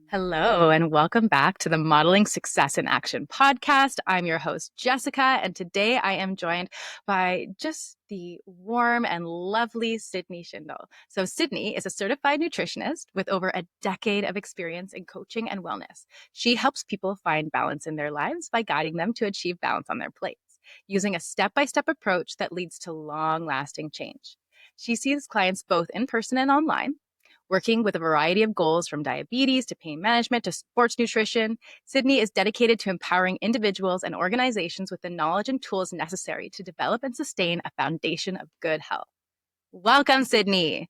Hello, and welcome back to the Modeling Success in Action podcast. I'm your host, Jessica, and today I am joined by just the warm and lovely Sidney Shindle. So, Sidney is a certified nutritionist with over a decade of experience in coaching and wellness. She helps people find balance in their lives by guiding them to achieve balance on their plates, using a step by step approach that leads to long lasting change. She sees clients both in person and online, working with a variety of goals from diabetes to pain management to sports nutrition. Sidney is dedicated to empowering individuals and organizations with the knowledge and tools necessary to develop and sustain a foundation of good health. Welcome, Sidney.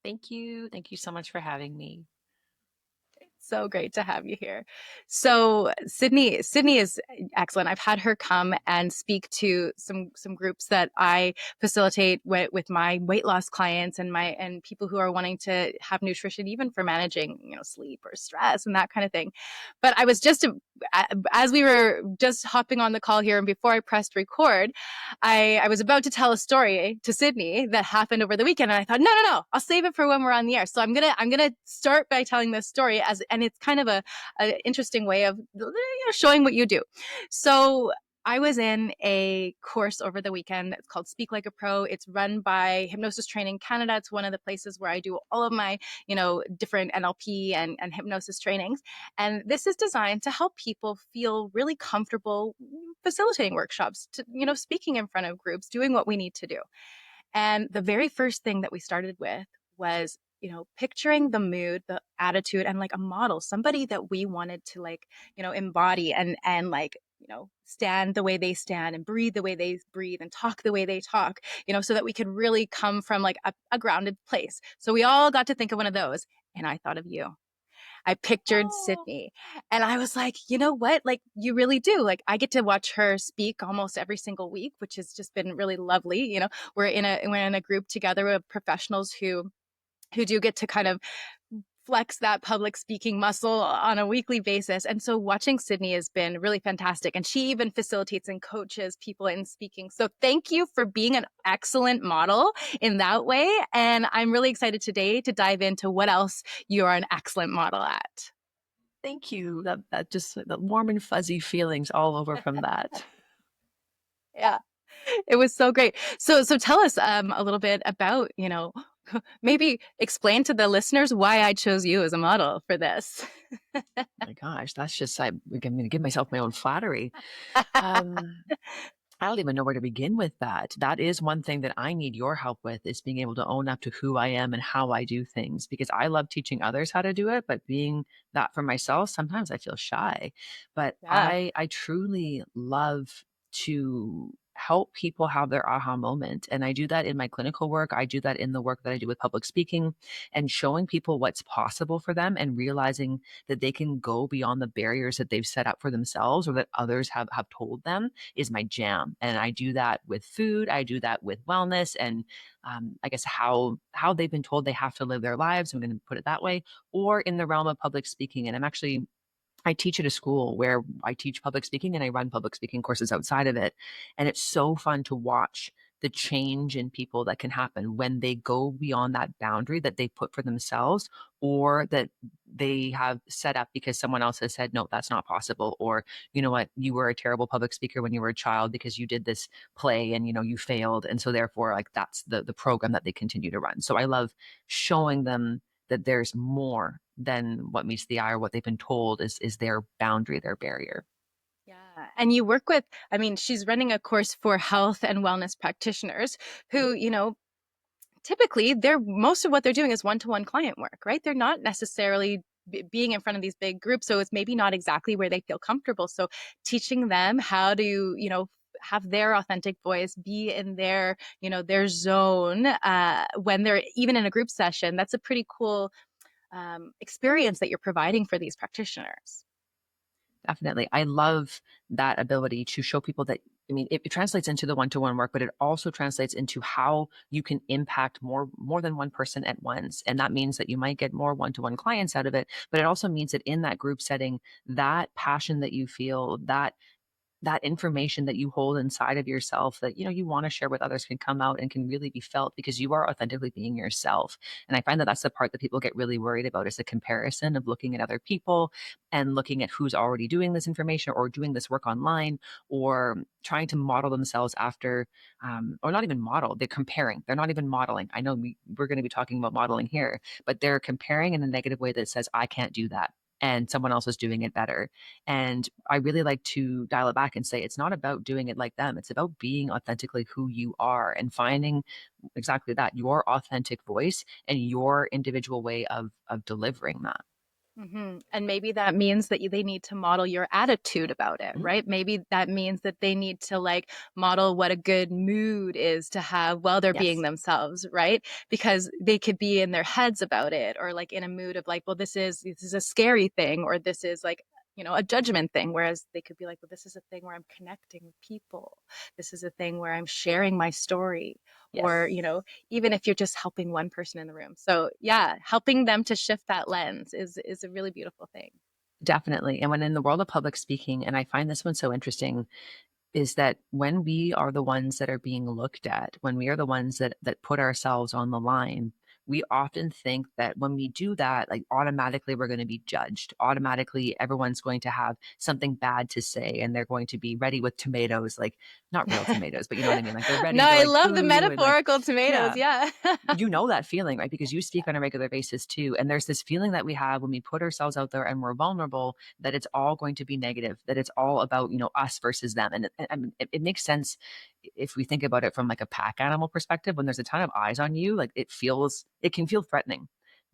Thank you. Thank you so much for having me. So great to have you here. So Sydney is excellent. I've had her come and speak to some groups that I facilitate with my weight loss clients and people who are wanting to have nutrition, even for managing sleep or stress and that kind of thing. But I was just as we were just hopping on the call here and before I pressed record, I was about to tell a story to Sydney that happened over the weekend, and I thought, no, I'll save it for when we're on the air. So I'm gonna start by telling this story and it's kind of a interesting way of showing what you do. So I was in a course over the weekend that's called Speak Like a Pro. It's run by Hypnosis Training Canada. It's one of the places where I do all of my, different NLP and hypnosis trainings. And this is designed to help people feel really comfortable facilitating workshops, speaking in front of groups, doing what we need to do. And the very first thing that we started with was, picturing the mood, the attitude, and like a model, somebody that we wanted to embody and stand the way they stand and breathe the way they breathe and talk the way they talk, so that we could really come from like a grounded place. So we all got to think of one of those. And I thought of you. I pictured Oh, Sydney and I was like, you know what? Like, you really do. Like, I get to watch her speak almost every single week, which has just been really lovely. We're in a group together with professionals who do get to kind of flex that public speaking muscle on a weekly basis. And so watching Sydney has been really fantastic. And she even facilitates and coaches people in speaking. So thank you for being an excellent model in that way. And I'm really excited today to dive into what else you are an excellent model at. thank you. That just the warm and fuzzy feelings all over from that. Yeah, it was so great. So tell us a little bit about, maybe explain to the listeners why I chose you as a model for this. My gosh, that's just I'm going to give myself my own flattery. Um, I don't even know where to begin with that. That is one thing that I need your help with is being able to own up to who I am and how I do things because I love teaching others how to do it, but being that for myself, sometimes I feel shy. But Yeah. I truly love to help people have their aha moment. And I do that in my clinical work. I do that in the work that I do with public speaking and showing people what's possible for them and realizing that they can go beyond the barriers that they've set up for themselves or that others have told them is my jam. And I do that with food. I do that with wellness and I guess how they've been told they have to live their lives. I'm going to put it that way, or in the realm of public speaking. And I teach at a school where I teach public speaking and I run public speaking courses outside of it. And it's so fun to watch the change in people that can happen when they go beyond that boundary that they put for themselves or that they have set up because someone else has said, no, that's not possible. Or, you know what, you were a terrible public speaker when you were a child because you did this play and, you failed. And so therefore, like that's the program that they continue to run. So I love showing them that there's more than what meets the eye or what they've been told is their boundary, their barrier. Yeah. And you work with, I mean, she's running a course for health and wellness practitioners who, typically they're most of what they're doing is one-to-one client work, right? They're not necessarily being in front of these big groups. So it's maybe not exactly where they feel comfortable. So teaching them how to, have their authentic voice, be in their zone when they're even in a group session. That's a pretty cool experience that you're providing for these practitioners. Definitely. I love that ability to show people that, I mean, it translates into the one-to-one work, but it also translates into how you can impact more than one person at once. And that means that you might get more one-to-one clients out of it, but it also means that in that group setting, that passion that you feel, that that information that you hold inside of yourself that you want to share with others can come out and can really be felt because you are authentically being yourself. And I find that that's the part that people get really worried about, is the comparison of looking at other people and looking at who's already doing this information or doing this work online, or trying to model themselves after, or not even model, they're comparing, they're not even modeling. I know we're going to be talking about modeling here, but they're comparing in a negative way that says, I can't do that, and someone else is doing it better. And I really like to dial it back and say, it's not about doing it like them. It's about being authentically who you are and finding exactly that, your authentic voice and your individual way of delivering that. And maybe that means that they need to model your attitude about it, Mhm. right? Maybe that means that they need to like model what a good mood is to have while they're being Yes. themselves, right? Because they could be in their heads about it, or like in a mood of like, well, this is a scary thing, or this is like, a judgment thing. Whereas they could be like, well, this is a thing where I'm connecting with people. This is a thing where I'm sharing my story, or Yes. even if you're just helping one person in the room. So yeah, helping them to shift that lens is a really beautiful thing. Definitely. And when in the world of public speaking, and I find this one so interesting, is that when we are the ones that are being looked at, when we are the ones that put ourselves on the line, we often think that when we do that, like automatically we're going to be judged. Automatically, everyone's going to have something bad to say, and they're going to be ready with tomatoes, like not real tomatoes, but you know what I mean? Like they're No, ready to I like love the boo you and like, metaphorical tomatoes. yeah, Yeah. you know that feeling, right? Because you speak on a regular basis too. And there's this feeling that we have when we put ourselves out there and we're vulnerable, that it's all going to be negative, that it's all about, us versus them. And I mean, it makes sense if we think about it from like a pack animal perspective. When there's a ton of eyes on you, like it can feel threatening.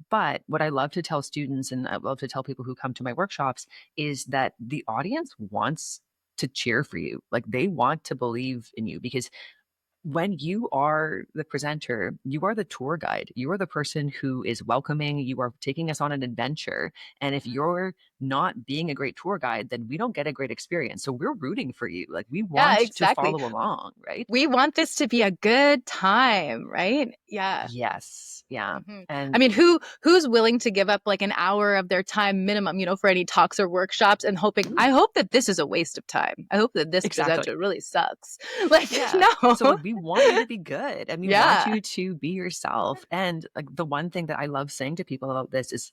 But what I love to tell students, and I love to tell people who come to my workshops, is that the audience wants to cheer for you. Like they want to believe in you, because when you are the presenter, you are the tour guide. You are the person who is welcoming. You are taking us on an adventure. And if Mhm. you're not being a great tour guide, then we don't get a great experience. So we're rooting for you. Like we Yeah, want to exactly. follow along, right? We want this to be a good time, right? Yeah. Yes. Yeah. I And mean, who's willing to give up like an hour of their time minimum, for any talks or workshops, and hoping, mm, I hope that this is a waste of time. I hope that this exactly. presenter really sucks. Like, Yeah. So no. like we want you to be good and we want Yeah. you to be yourself. And like the one thing that I love saying to people about this is,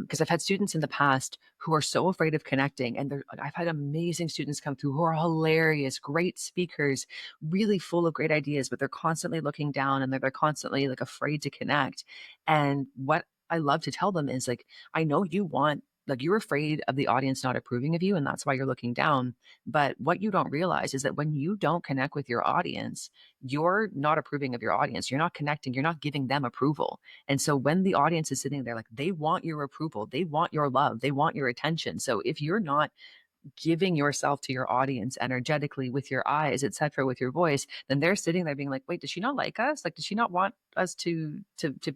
because I've had students in the past who are so afraid of connecting, and I've had amazing students come through who are hilarious, great speakers, really full of great ideas, but they're constantly looking down and they're constantly like afraid to connect. And what I love to tell them is like, I know you want, like you're afraid of the audience not approving of you, and that's why you're looking down. But what you don't realize is that when you don't connect with your audience, you're not approving of your audience. You're not connecting. You're not giving them approval. And so when the audience is sitting there, like they want your approval, they want your love, they want your attention. So if you're not giving yourself to your audience energetically with your eyes, etc., with your voice, then they're sitting there being like, wait, does she not like us? Like, does she not want us to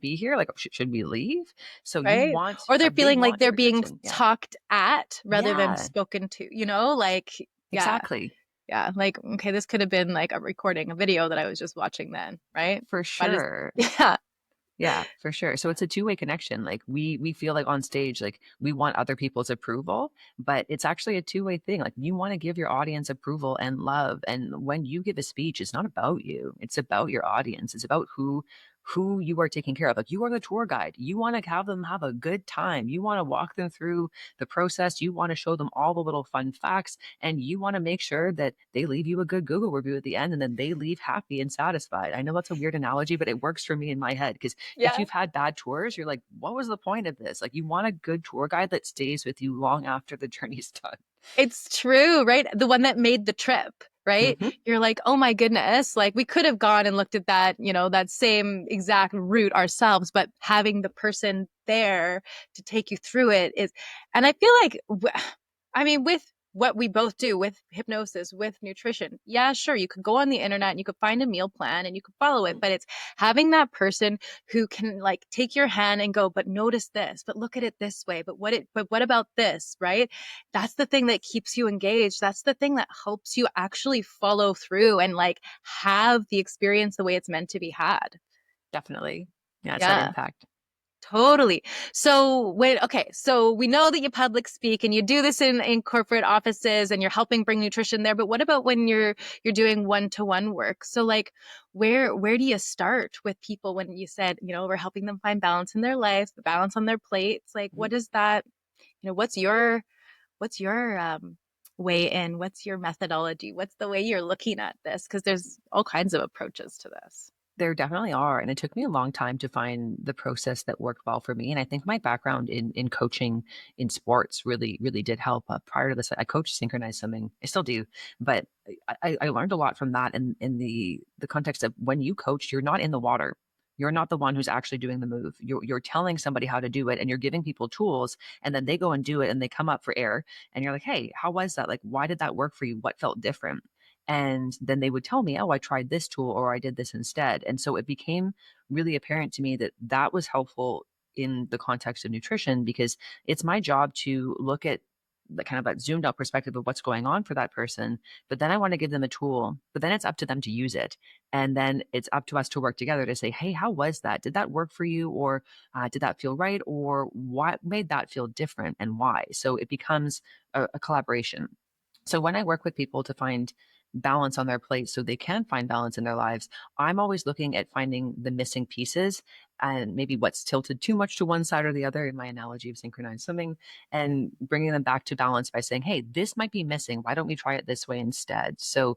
be here? Like, should we leave? So you Right? want, Or they're like, they feeling like want they're your being attention. Yeah. talked at rather than Yeah. spoken to, like, yeah. Exactly. Yeah, like, okay, this could have been like a recording, a video that I was just watching then, right? For Why does sure. Yeah. Yeah, for sure. So it's a two-way connection. Like we feel like on stage, like we want other people's approval, but it's actually a two-way thing. Like you want to give your audience approval and love. And when you give a speech, it's not about you. It's about your audience. It's about who you are taking care of. Like you are the tour guide. You want to have them have a good time. You want to walk them through the process. You want to show them all the little fun facts, and you want to make sure that they leave you a good Google review at the end, and then they leave happy and satisfied. I know that's a weird analogy, but it works for me in my head, because if Yeah. you've had bad tours, you're like, what was the point of this? Like, you want a good tour guide that stays with you long after the journey's done. It's true, right? The one that made the trip, right? Hmm. You're like, oh my goodness, like we could have gone and looked at that, that same exact route ourselves, but having the person there to take you through it is, and I feel like, I mean, with what we both do with hypnosis, with nutrition, yeah, sure, you could go on the internet and you could find a meal plan and you could follow it, but it's having that person who can like take your hand and go, but notice this, but look at it this way, but what about this, right? That's the thing that keeps you engaged. That's the thing that helps you actually follow through and like have the experience the way it's meant to be had. Definitely. Yeah, it's that Yeah. impact. Totally. So we know that you public speak and you do this in corporate offices and you're helping bring nutrition there, but what about when you're doing one-to-one work? So like where do you start with people when you said, we're helping them find balance in their life, the balance on their plates? Like what is that, what's your way in? What's your methodology? What's the way you're looking at this? Because there's all kinds of approaches to this. There definitely are, and it took me a long time to find the process that worked well for me, and I think my background in coaching in sports really did help. Prior to this, I coached synchronized swimming. I still do, but I learned a lot from that in the context of when you coach, you're not in the water. You're not the one who's actually doing the move. You're telling somebody how to do it, and you're giving people tools, and then they go and do it, and they come up for air, and you're like, "Hey, how was that? Like, why did that work for you? What felt different?" And then they would tell me, oh, I tried this tool or I did this instead. And so it became really apparent to me that that was helpful in the context of nutrition because it's my job to look at the kind of that zoomed out perspective of what's going on for that person. But then I want to give them a tool, but then it's up to them to use it. And then it's up to us to work together to say, hey, how was that? Did that work for you? Or did that feel right? Or what made that feel different and why? So it becomes a collaboration. So when I work with people to find balance on their plate so they can find balance in their lives, I'm always looking at finding the missing pieces and maybe what's tilted too much to one side or the other in my analogy of synchronized swimming and bringing them back to balance by saying, hey, this might be missing. Why don't we try it this way instead? So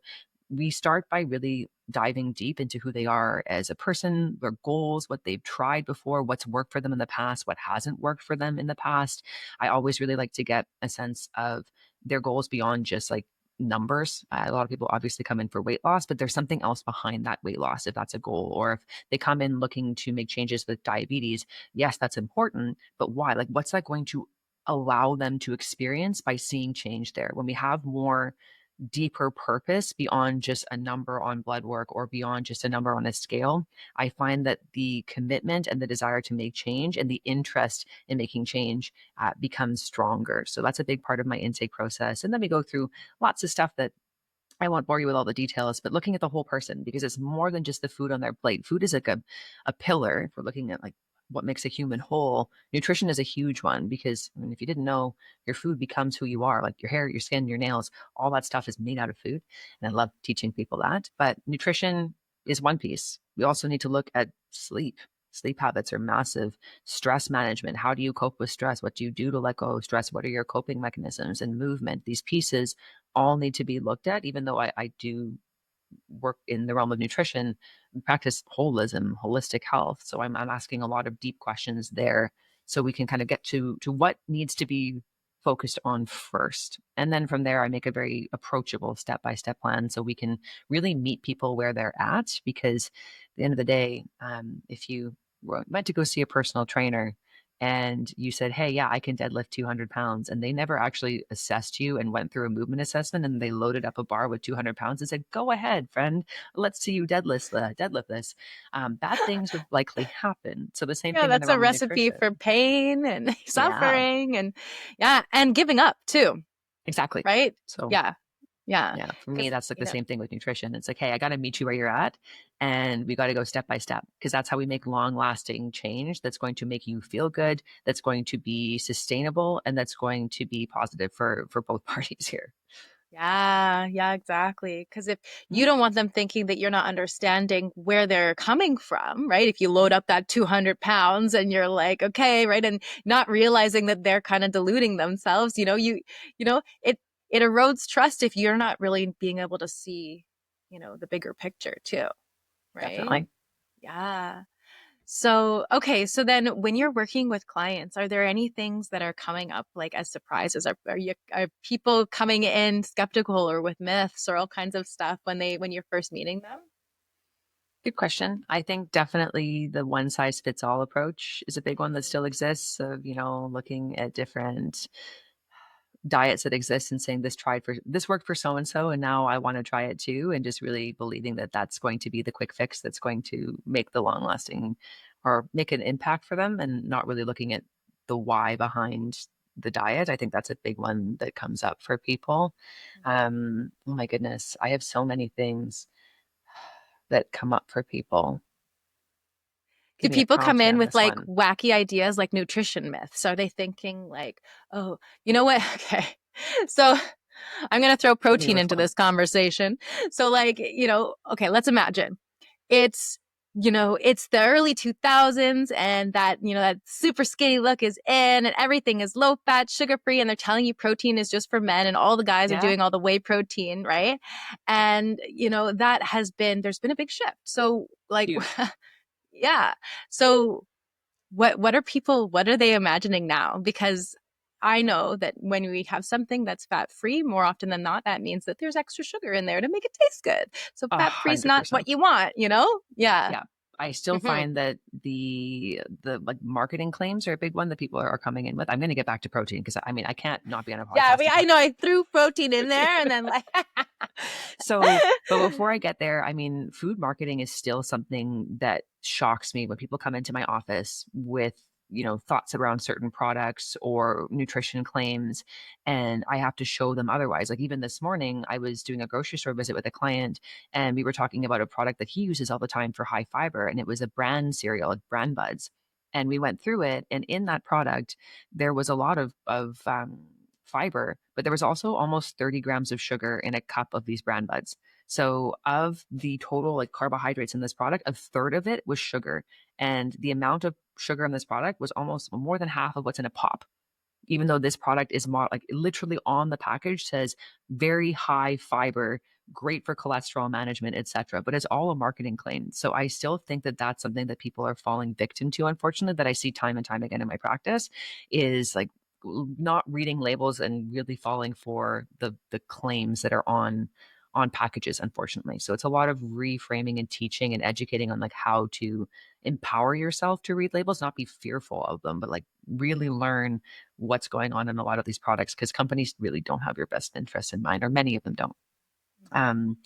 we start by really diving deep into who they are as a person, their goals, what they've tried before, what's worked for them in the past, what hasn't worked for them in the past. I always really like to get a sense of their goals beyond just like numbers. A lot of people obviously come in for weight loss, but there's something else behind that weight loss if that's a goal. Or if they come in looking to make changes with diabetes, yes, that's important, but why? Like, what's that going to allow them to experience by seeing change there? When we have more deeper purpose beyond just a number on blood work or beyond just a number on a scale, I find that the commitment and the desire to make change and the interest in making change becomes stronger. So that's a big part of my intake process. And then we go through lots of stuff that I won't bore you with all the details, but looking at the whole person because it's more than just the food on their plate. Food is like a pillar. If we're looking at like what makes a human whole, nutrition is a huge one because I mean, if you didn't know, your food becomes who you are. Like your hair, your skin, your nails, all that stuff is made out of food. And I love teaching people that. But nutrition is one piece. We also need to look at sleep. Sleep habits are massive. Stress management. How do you cope with stress? What do you do to let go of stress? What are your coping mechanisms and movement? These pieces all need to be looked at, even though I do work in the realm of nutrition, practice holism, holistic health. So I'm asking a lot of deep questions there so we can kind of get to what needs to be focused on first. And then from there, I make a very approachable step-by-step plan so we can really meet people where they're at. Because at the end of the day, if you went to go see a personal trainer and you said, hey, yeah, I can deadlift 200 pounds, and they never actually assessed you and went through a movement assessment and they loaded up a bar with 200 pounds and said, go ahead, friend, let's see you deadlift this, bad things would likely happen. So the same Yeah, thing in the that's a realm of recipe for nutrition. pain and Yeah, suffering and yeah, and giving up too, exactly. right? So Yeah. Yeah. yeah, for me, Because, that's like the same thing with nutrition. It's like, hey, I got to meet you where you're at and we got to go step by step because that's how we make long lasting change that's going to make you feel good, that's going to be sustainable, and that's going to be positive for both parties here. yeah, yeah, exactly. Because if you Mhm. don't want them thinking that you're not understanding where they're coming from, right? If you load up that 200 pounds and you're like, okay, right, and not realizing that they're kind of deluding themselves, it erodes trust if you're not really being able to see, the bigger picture too, right? Definitely. Yeah. So, okay, so then when you're working with clients, are there any things that are coming up like as surprises? Are people coming in skeptical or with myths or all kinds of stuff when you're first meeting them? Good question. I think definitely the one size fits all approach is a big one that still exists of, looking at different diets that exist and saying this worked for so and so and now I want to try it too and just really believing that that's going to be the quick fix that's going to make the long lasting or make an impact for them and not really looking at the why behind the diet. I think that's a big one that comes up for people. Oh my goodness, I have so many things that come up for people. Do giving it people come prompts in around with this like one. wacky ideas like nutrition myths? Are they thinking like, oh, you know what? Okay. So I'm going to throw Give me a protein into response. this conversation. So, like, okay, let's imagine it's, it's the early 2000s and that super skinny look is in and everything is low fat, sugar free. And they're telling you protein is just for men and all the guys are Yeah. doing all the whey protein, right? And, there's been a big shift. So, like, Huge. yeah. So, what are they imagining now? Because I know that when we have something that's fat free, more often than not, that means that there's extra sugar in there to make it taste good. So A fat free is hundred not what percent. you want, Yeah. Yeah. I still Hmm. find that the like marketing claims are a big one that people are coming in with. I'm going to get back to protein because I mean I can't not be on a Yeah, I podcast mean, and I talk know I threw protein in protein. there and then like So, but before I get there, I mean, food marketing is still something that shocks me when people come into my office with, thoughts around certain products or nutrition claims, and I have to show them otherwise. Like even this morning, I was doing a grocery store visit with a client, and we were talking about a product that he uses all the time for high fiber, and it was a brand cereal, like Brand Buds. And we went through it, and in that product, there was a lot of fiber, but there was also almost 30 grams of sugar in a cup of these Brand Buds. So of the total like carbohydrates in this product, a third of it was sugar. And the amount of sugar in this product was almost more than half of what's in a pop, even though this product is more like literally on the package says very high fiber, great for cholesterol management, etc. But it's all a marketing claim. So I still think that that's something that people are falling victim to, unfortunately, that I see time and time again in my practice is like not reading labels and really falling for the claims that are on packages, unfortunately. So it's a lot of reframing and teaching and educating on like how to empower yourself to read labels, not be fearful of them, but like really learn what's going on in a lot of these products because companies really don't have your best interest in mind, or many of them don't. Um,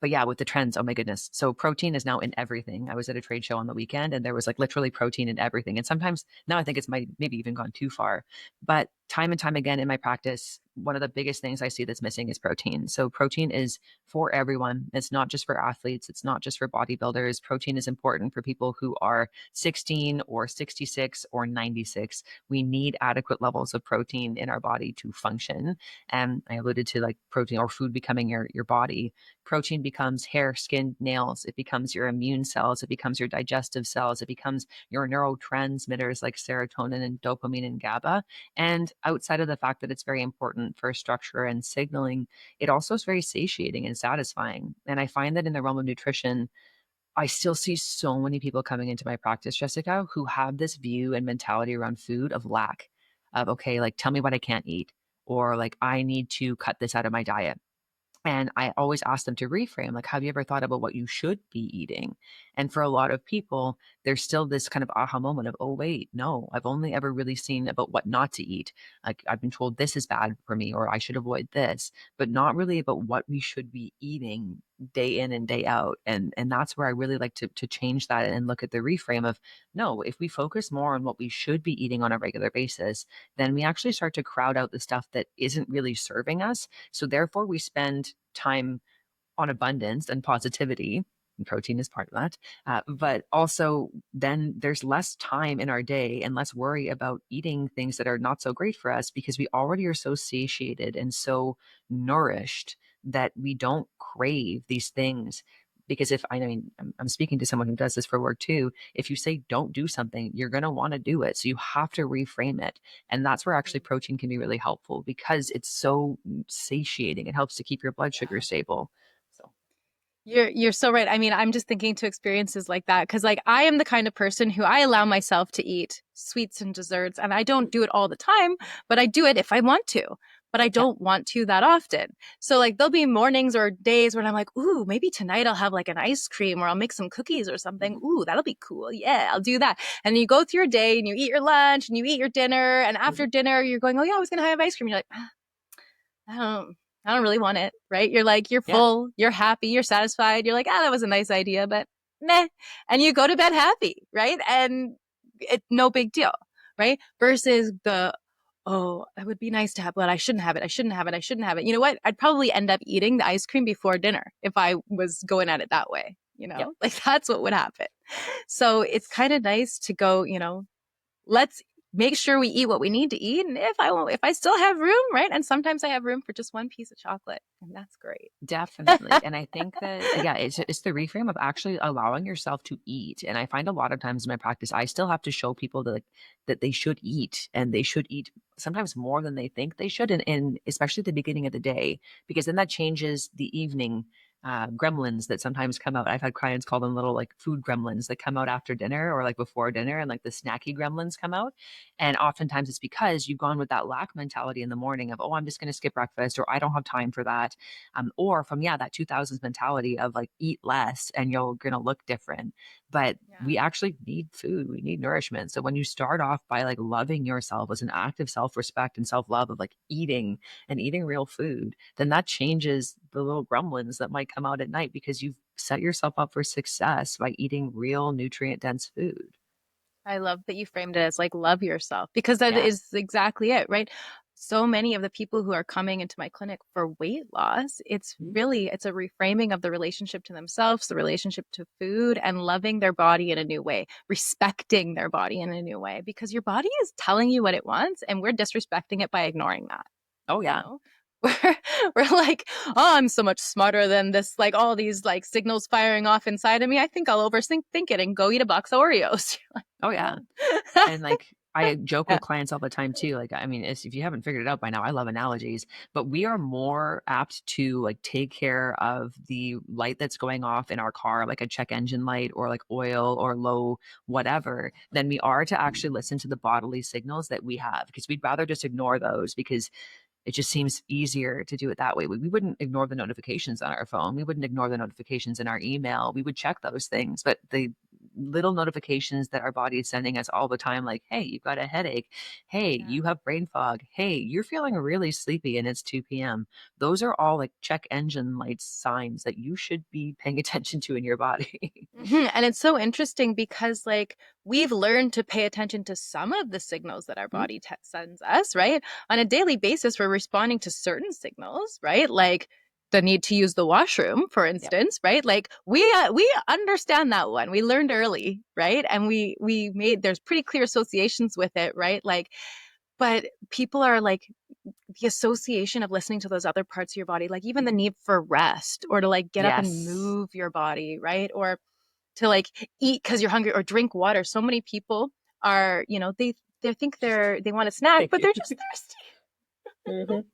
but yeah, with the trends, oh my goodness. So protein is now in everything. I was at a trade show on the weekend and there was like literally protein in everything. And sometimes now I think it's maybe even gone too far. But time and time again in my practice, one of the biggest things I see that's missing is protein. So protein is for everyone. It's not just for athletes. It's not just for bodybuilders. Protein is important for people who are 16 or 66 or 96. We need adequate levels of protein in our body to function. And I alluded to like protein or food becoming your body. Protein becomes hair, skin, nails. It becomes your immune cells. It becomes your digestive cells. It becomes your neurotransmitters like serotonin and dopamine and GABA. And outside of the fact that it's very important for structure and signaling, it also is very satiating and satisfying. And I find that in the realm of nutrition, I still see so many people coming into my practice, Jessica, who have this view and mentality around food of lack, of, okay, like tell me what I can't eat, or like I need to cut this out of my diet. And I always ask them to reframe, like, have you ever thought about what you should be eating? And for a lot of people, there's still this kind of aha moment of, oh, wait, no, I've only ever really seen about what not to eat. Like, I've been told this is bad for me, or I should avoid this, but not really about what we should be eating day in and day out. And that's where I really like to change that and look at the reframe of, no, if we focus more on what we should be eating on a regular basis, then we actually start to crowd out the stuff that isn't really serving us, so therefore, we spend time on abundance and positivity. And protein is part of that. But also, then there's less time in our day and less worry about eating things that are not so great for us because we already are so satiated and so nourished that we don't crave these things. Because if I mean, I'm speaking to someone who does this for work too. If you say don't do something, you're going to want to do it. So you have to reframe it. And that's where actually protein can be really helpful because it's so satiating. It helps to keep your blood sugar stable. So, You're so right. I mean, I'm just thinking to experiences like that because like I am the kind of person who I allow myself to eat sweets and desserts and I don't do it all the time, but I do it if I want to. But I yeah. don't want to that often. So like there'll be mornings or days when I'm like, "Ooh, maybe tonight I'll have like an ice cream or I'll make some cookies or something. Mhm. Ooh, that'll be cool. Yeah, I'll do that." And then you go through your day and you eat your lunch and you eat your dinner and after Mhm. dinner you're going, "Oh yeah, I was going to have ice cream." You're like, I don't I don't really want it, right? You're like, you're Yeah. full, you're happy, you're satisfied. You're like, ah, that was a nice idea, but meh. And you go to bed happy, right? And it's no big deal, right? Versus oh, that would be nice to have, but I shouldn't have it. I shouldn't have it. I shouldn't have it. You know what? I'd probably end up eating the ice cream before dinner if I was going at it that way. Yep. like that's what would happen. So it's kind of nice to go, let's make sure we eat what we need to eat. And if I still have room, right? And sometimes I have room for just one piece of chocolate, and that's great. Definitely. And I think that, yeah, it's the reframe of actually allowing yourself to eat. And I find a lot of times in my practice, I still have to show people that like that they should eat, and they should eat sometimes more than they think they should. And especially at the beginning of the day, because then that changes the evening gremlins that sometimes come out. I've had clients call them little like food gremlins that come out after dinner or like before dinner, and like the snacky gremlins come out. And oftentimes it's because you've gone with that lack mentality in the morning of, oh, I'm just going to skip breakfast, or I don't have time for that, or from, yeah, that 2000s mentality of like eat less and you're going to look different. But Yeah. we actually need food, we need nourishment. So when you start off by like loving yourself as an act of self-respect and self-love of like eating and eating real food, then that changes the little gremlins that might come out at night, because you've set yourself up for success by eating real nutrient dense food. I love that you framed it as like love yourself, because that Yeah. is exactly it, right? So many of the people who are coming into my clinic for weight loss, it's a reframing of the relationship to themselves, the relationship to food, and loving their body in a new way, respecting their body in a new way, because your body is telling you what it wants, and we're disrespecting it by ignoring that, Oh you yeah. know? We're like, oh, I'm so much smarter than this, like all these like signals firing off inside of me. I think I'll overthink it and go eat a box of Oreos. Oh yeah. No. And like I joke Yeah. with clients all the time too. Like, I mean, if you haven't figured it out by now, I love analogies, but we are more apt to like take care of the light that's going off in our car, like a check engine light or like oil or low whatever, than we are to actually listen to the bodily signals that we have, because we'd rather just ignore those, because it just seems easier to do it that way. We wouldn't ignore the notifications on our phone. We wouldn't ignore the notifications in our email. We would check those things. But the little notifications that our body is sending us all the time, like, hey, you've got a headache. Hey, Yeah. you have brain fog. Hey, you're feeling really sleepy and it's 2 p.m. Those are all like check engine light signs that you should be paying attention to in your body. And it's so interesting because, like, we've learned to pay attention to some of the signals that our body sends us, right? On a daily basis, we're responding to certain signals, right? Like the need to use the washroom, for Yep. instance, right? Like we understand that one. We learned early, right? And we made there's pretty clear associations with it, right? Like, but people are like the association of listening to those other parts of your body, like even the need for rest or to like get up and Yes. move your body, right? Or to like eat because you're hungry or drink water. So many people are, they think they want a snack, Thank but you. they're just thirsty. Mhm.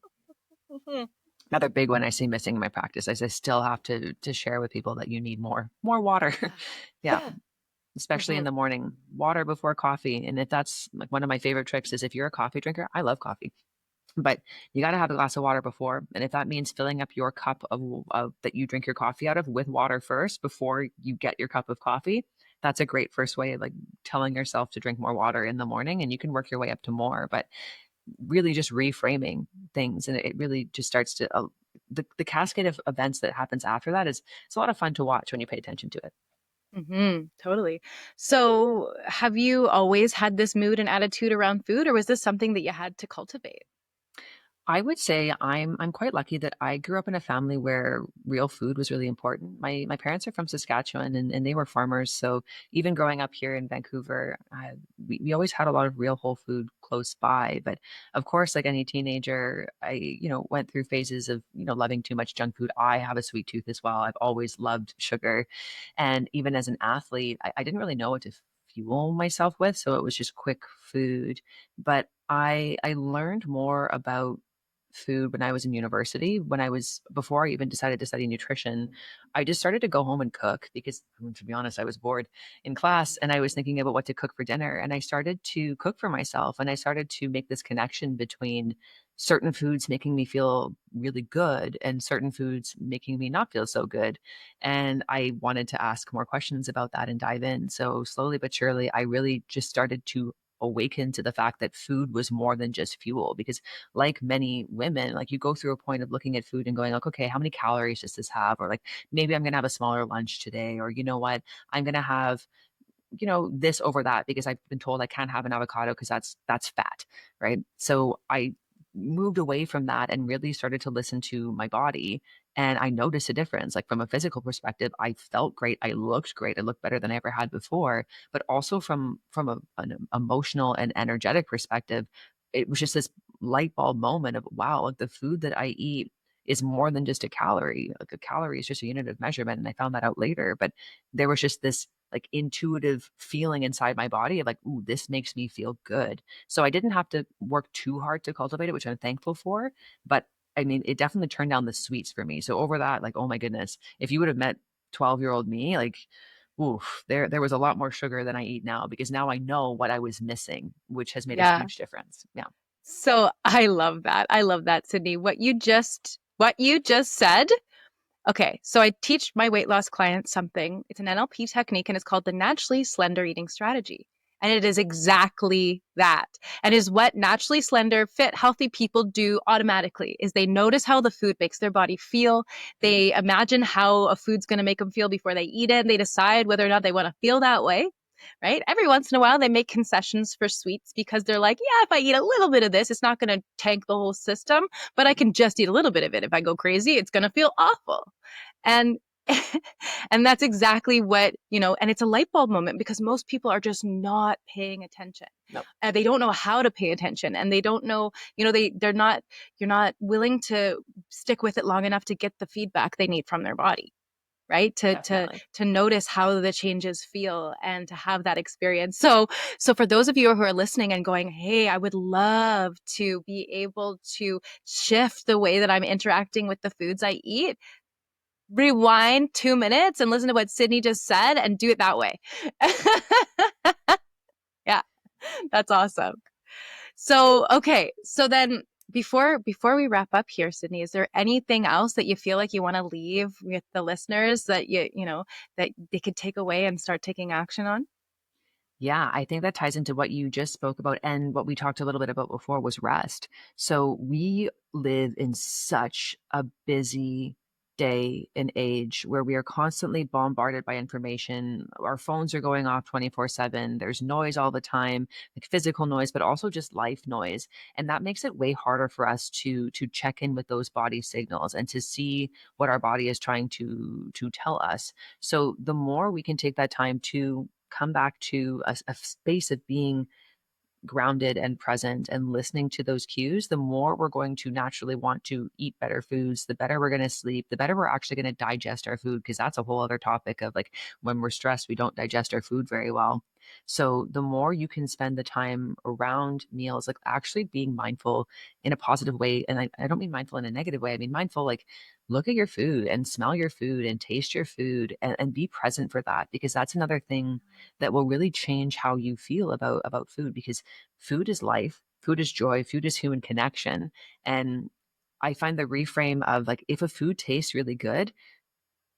Mhm. Another big one I see missing in my practice is I still have to share with people that you need more water. Yeah. Yeah, Yeah. especially in Mhm. the morning. Water before coffee. And if that's like one of my favorite tricks is, if you're a coffee drinker, I love coffee, but you got to have a glass of water before. And if that means filling up your cup of that you drink your coffee out of with water first before you get your cup of coffee, that's a great first way of like telling yourself to drink more water in the morning, and you can work your way up to more. But really just reframing things, and it really just starts to the cascade of events that happens after that is, it's a lot of fun to watch when you pay attention to it. Totally. So, have you always had this mood and attitude around food, or was this something that you had to cultivate? I would say I'm quite lucky that I grew up in a family where real food was really important. My parents are from Saskatchewan, and they were farmers. So even growing up here in Vancouver, we always had a lot of real whole food close by. But of course, like any teenager, I went through phases of loving too much junk food. I have a sweet tooth as well. I've always loved sugar, and even as an athlete, I didn't really know what to fuel myself with, so it was just quick food. But I learned more about food when I was in university. When I was before I even decided to study nutrition, I just started to go home and cook because, to be honest, I was bored in class and I was thinking about what to cook for dinner. And I started to cook for myself, and I started to make this connection between certain foods making me feel really good and certain foods making me not feel so good. And I wanted to ask more questions about that and dive in. So slowly but surely, I really just started to awaken to the fact that food was more than just fuel, because like many women, like you go through a point of looking at food and going like, okay, how many calories does this have? Or like, maybe I'm going to have a smaller lunch today, or you know what, I'm going to have this over that because I've been told I can't have an avocado because that's fat, right? So I moved away from that and really started to listen to my body And I noticed a difference. Like from a physical perspective, I felt great. I looked great. I looked better than I ever had before. But also an emotional and energetic perspective, it was just this light bulb moment of wow, like the food that I eat is more than just a calorie. Like a calorie is just a unit of measurement. And I found that out later. But there was just this like intuitive feeling inside my body of like, ooh, this makes me feel good. So I didn't have to work too hard to cultivate it, which I'm thankful for. But I mean, it definitely turned down the sweets for me. So over that, like, oh my goodness, if you would have met 12-year-old me, like, oof, there was a lot more sugar than I eat now because now I know what I was missing, which has made a Yeah. huge difference. Yeah. So I love that. I love that, Sydney. What you just said. Okay, so I teach my weight loss clients something. It's an NLP technique and it's called the naturally slender eating strategy. And it is exactly that. And is what naturally slender, fit, healthy people do automatically is they notice how the food makes their body feel. They imagine how a food's going to make them feel before they eat it. And they decide whether or not they want to feel that way. Right? Every once in a while, they make concessions for sweets because they're like, yeah, if I eat a little bit of this, it's not going to tank the whole system, but I can just eat a little bit of it. If I go crazy, it's going to feel awful. And and that's exactly what, and it's a light bulb moment because most people are just not paying attention. Nope. They don't know how to pay attention and they don't know, they're not, you're not willing to stick with it long enough to get the feedback they need from their body, right? Definitely. To notice how the changes feel and to have that experience. So for those of you who are listening and going, hey, I would love to be able to shift the way that I'm interacting with the foods I eat, rewind 2 minutes and listen to what Sidney just said and do it that way. Yeah, that's awesome. So, okay. So then before we wrap up here, Sidney, is there anything else that you feel like you want to leave with the listeners that that they could take away and start taking action on? Yeah, I think that ties into what you just spoke about and what we talked a little bit about before was rest. So we live in such a busy day and age where we are constantly bombarded by information. Our phones are going off 24/7. There's noise all the time, like physical noise, but also just life noise. And that makes it way harder for us to check in with those body signals and to see what our body is trying to tell us. So the more we can take that time to come back to a space of being grounded and present and listening to those cues, the more we're going to naturally want to eat better foods, the better we're going to sleep, the better we're actually going to digest our food. Because that's a whole other topic of like when we're stressed, we don't digest our food very well. So the more you can spend the time around meals, like actually being mindful in a positive way. And I don't mean mindful in a negative way. I mean mindful, like look at your food and smell your food and taste your food and be present for that. Because that's another thing that will really change how you feel about food. Because food is life, food is joy, food is human connection. And I find the reframe of like, if a food tastes really good,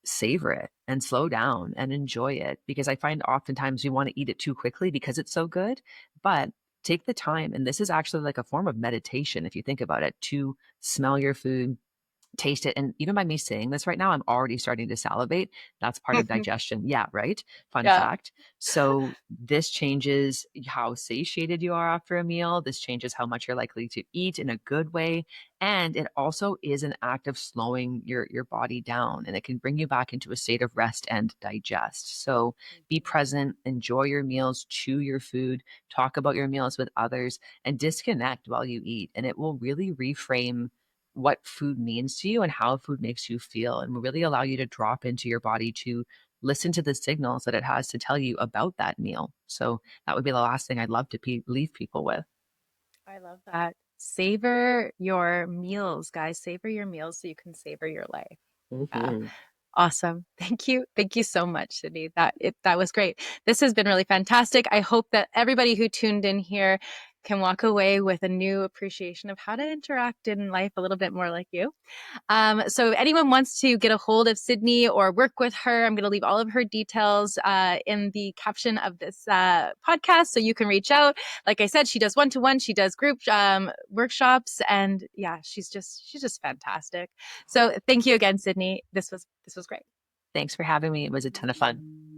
savor it and slow down and enjoy it. Because I find oftentimes we want to eat it too quickly because it's so good. But take the time, and this is actually like a form of meditation, if you think about it, to smell your food, taste it. And even by me saying this right now, I'm already starting to salivate. That's part of digestion. Yeah, right. Fun Yeah. fact. So this changes how satiated you are after a meal. This changes how much you're likely to eat in a good way. And it also is an act of slowing your body down, and it can bring you back into a state of rest and digest. So be present, enjoy your meals, chew your food, talk about your meals with others, and disconnect while you eat. And it will really reframe what food means to you and how food makes you feel, and will really allow you to drop into your body to listen to the signals that it has to tell you about that meal. So that would be the last thing I'd love to leave people with. I love that. Savor your meals, guys. Savor your meals so you can savor your life. Yeah. Mhm. Awesome. Thank you. Thank you so much, Sydney. That was great. This has been really fantastic. I hope that everybody who tuned in here can walk away with a new appreciation of how to interact in life a little bit more like you. So if anyone wants to get a hold of Sydney or work with her, I'm going to leave all of her details in the caption of this podcast, so you can reach out. Like I said, she does one-to-one, she does group workshops, and yeah, she's just fantastic. So thank you again, Sydney. This was great. Thanks for having me. It was a ton of fun.